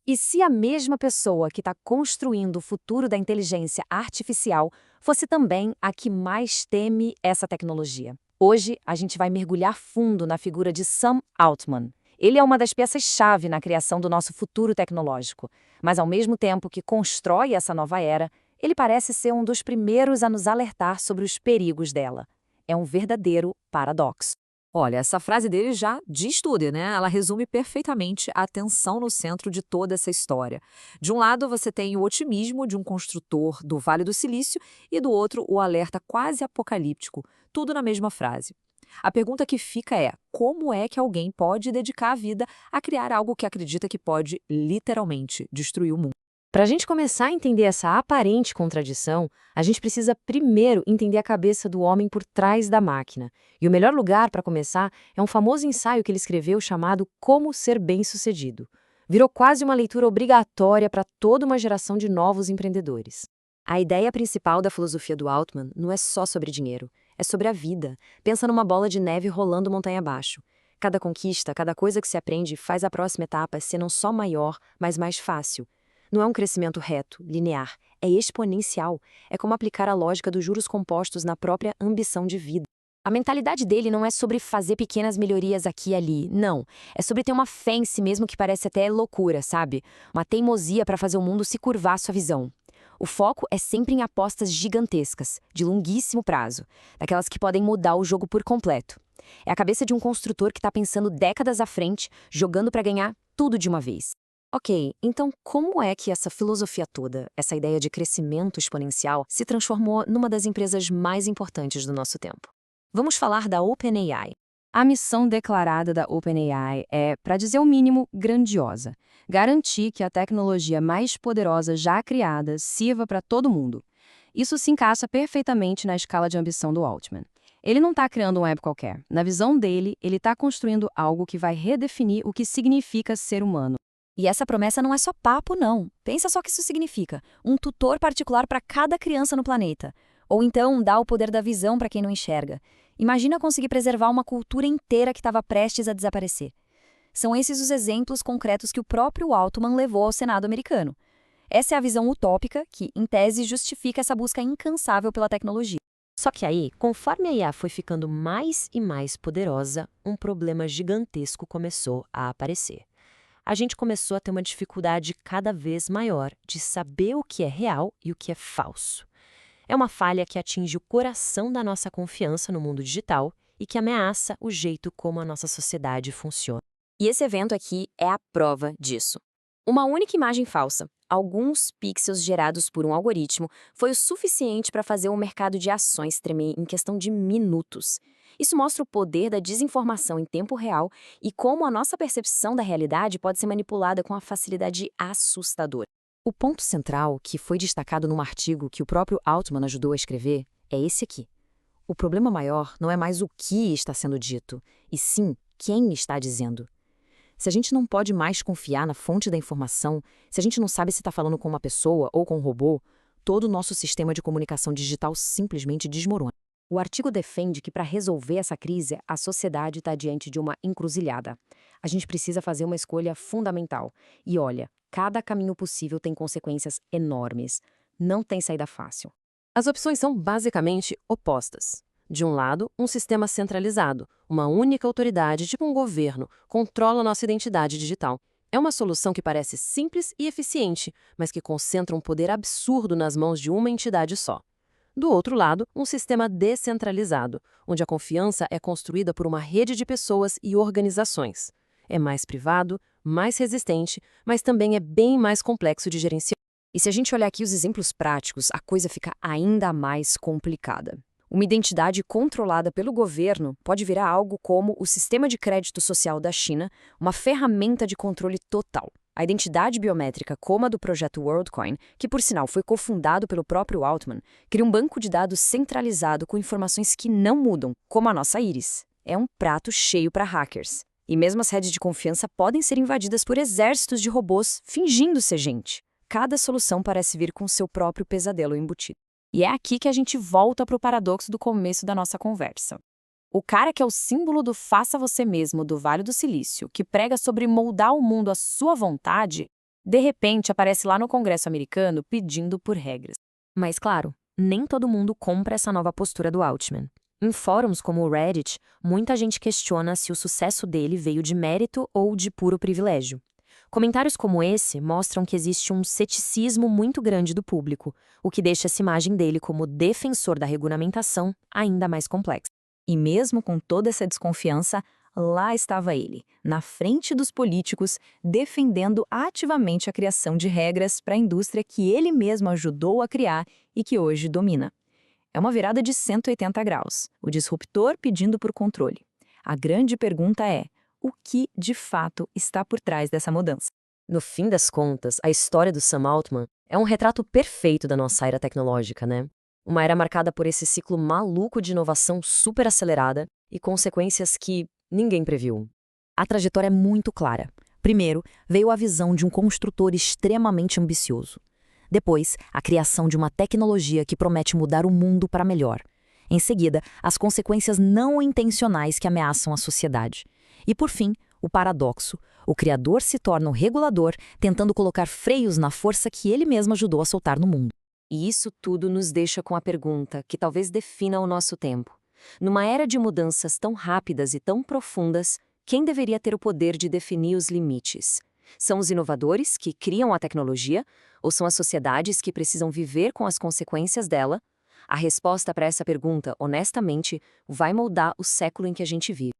E se a mesma pessoa que está construindo o futuro da inteligência artificial fosse também a que mais teme essa tecnologia? Hoje, a gente vai mergulhar fundo na figura de Sam Altman. Ele é uma das peças-chave na criação do nosso futuro tecnológico, mas ao mesmo tempo que constrói essa nova era, ele parece ser um dos primeiros a nos alertar sobre os perigos dela. É um verdadeiro paradoxo. Olha, essa frase dele já diz tudo, né? Ela resume perfeitamente a tensão no centro de toda essa história. De um lado, você tem o otimismo de um construtor do Vale do Silício e do outro, o alerta quase apocalíptico, tudo na mesma frase. A pergunta que fica é: como é que alguém pode dedicar a vida a criar algo que acredita que pode, literalmente, destruir o mundo? Para a gente começar a entender essa aparente contradição, a gente precisa primeiro entender a cabeça do homem por trás da máquina. E o melhor lugar para começar é um famoso ensaio que ele escreveu chamado Como Ser Bem-Sucedido. Virou quase uma leitura obrigatória para toda uma geração de novos empreendedores. A ideia principal da filosofia do Altman não é só sobre dinheiro, é sobre a vida. Pensa numa bola de neve rolando montanha abaixo. Cada conquista, cada coisa que se aprende faz a próxima etapa ser não só maior, mas mais fácil. Não é um crescimento reto, linear, é exponencial. É como aplicar a lógica dos juros compostos na própria ambição de vida. A mentalidade dele não é sobre fazer pequenas melhorias aqui e ali, não. É sobre ter uma fé em si mesmo que parece até loucura, sabe? Uma teimosia para fazer o mundo se curvar à sua visão. O foco é sempre em apostas gigantescas, de longuíssimo prazo, daquelas que podem mudar o jogo por completo. É a cabeça de um construtor que está pensando décadas à frente, jogando para ganhar tudo de uma vez. Ok, então como é que essa filosofia toda, essa ideia de crescimento exponencial, se transformou numa das empresas mais importantes do nosso tempo? Vamos falar da OpenAI. A missão declarada da OpenAI é, para dizer o mínimo, grandiosa. Garantir que a tecnologia mais poderosa já criada sirva para todo mundo. Isso se encaixa perfeitamente na escala de ambição do Altman. Ele não está criando um app qualquer. Na visão dele, ele está construindo algo que vai redefinir o que significa ser humano. E essa promessa não é só papo, não. Pensa só o que isso significa. Um tutor particular para cada criança no planeta. Ou então, dar o poder da visão para quem não enxerga. Imagina conseguir preservar uma cultura inteira que estava prestes a desaparecer. São esses os exemplos concretos que o próprio Altman levou ao Senado americano. Essa é a visão utópica que, em tese, justifica essa busca incansável pela tecnologia. Só que aí, conforme a IA foi ficando mais e mais poderosa, um problema gigantesco começou a aparecer. A gente começou a ter uma dificuldade cada vez maior de saber o que é real e o que é falso. É uma falha que atinge o coração da nossa confiança no mundo digital e que ameaça o jeito como a nossa sociedade funciona. E esse evento aqui é a prova disso. Uma única imagem falsa, alguns pixels gerados por um algoritmo, foi o suficiente para fazer o mercado de ações tremer em questão de minutos. Isso mostra o poder da desinformação em tempo real e como a nossa percepção da realidade pode ser manipulada com uma facilidade assustadora. O ponto central, que foi destacado num artigo que o próprio Altman ajudou a escrever, é esse aqui. O problema maior não é mais o que está sendo dito, e sim quem está dizendo. Se a gente não pode mais confiar na fonte da informação, se a gente não sabe se está falando com uma pessoa ou com um robô, todo o nosso sistema de comunicação digital simplesmente desmorona. O artigo defende que para resolver essa crise, a sociedade está diante de uma encruzilhada. A gente precisa fazer uma escolha fundamental. E olha, cada caminho possível tem consequências enormes. Não tem saída fácil. As opções são basicamente opostas. De um lado, um sistema centralizado, uma única autoridade, tipo um governo, controla nossa identidade digital. É uma solução que parece simples e eficiente, mas que concentra um poder absurdo nas mãos de uma entidade só. Do outro lado, um sistema descentralizado, onde a confiança é construída por uma rede de pessoas e organizações. É mais privado, mais resistente, mas também é bem mais complexo de gerenciar. E se a gente olhar aqui os exemplos práticos, a coisa fica ainda mais complicada. Uma identidade controlada pelo governo pode virar algo como o sistema de crédito social da China, uma ferramenta de controle total. A identidade biométrica, como a do projeto WorldCoin, que por sinal foi cofundado pelo próprio Altman, cria um banco de dados centralizado com informações que não mudam, como a nossa íris. É um prato cheio para hackers. E mesmo as redes de confiança podem ser invadidas por exércitos de robôs fingindo ser gente. Cada solução parece vir com seu próprio pesadelo embutido. E é aqui que a gente volta para o paradoxo do começo da nossa conversa. O cara que é o símbolo do faça você mesmo do Vale do Silício, que prega sobre moldar o mundo à sua vontade, De repente, aparece lá no Congresso americano pedindo por regras. Mas, claro, nem todo mundo compra essa nova postura do Altman. Em fóruns como o Reddit, muita gente questiona se o sucesso dele veio de mérito ou de puro privilégio. Comentários como esse mostram que existe um ceticismo muito grande do público, o que deixa essa imagem dele como defensor da regulamentação ainda mais complexa. E mesmo com toda essa desconfiança, lá estava ele, na frente dos políticos, defendendo ativamente a criação de regras para a indústria que ele mesmo ajudou a criar e que hoje domina. É uma virada de 180 graus, o disruptor pedindo por controle. A grande pergunta é: o que, de fato, está por trás dessa mudança? No fim das contas, a história do Sam Altman é um retrato perfeito da nossa era tecnológica, né? Uma era marcada por esse ciclo maluco de inovação super acelerada e consequências que ninguém previu. A trajetória é muito clara. Primeiro, veio a visão de um construtor extremamente ambicioso. Depois, a criação de uma tecnologia que promete mudar o mundo para melhor. Em seguida, as consequências não intencionais que ameaçam a sociedade. E, por fim, o paradoxo. O criador se torna o regulador, tentando colocar freios na força que ele mesmo ajudou a soltar no mundo. E isso tudo nos deixa com a pergunta que talvez defina o nosso tempo. Numa era de mudanças tão rápidas e tão profundas, quem deveria ter o poder de definir os limites? São os inovadores que criam a tecnologia ou são as sociedades que precisam viver com as consequências dela? A resposta para essa pergunta, honestamente, vai moldar o século em que a gente vive.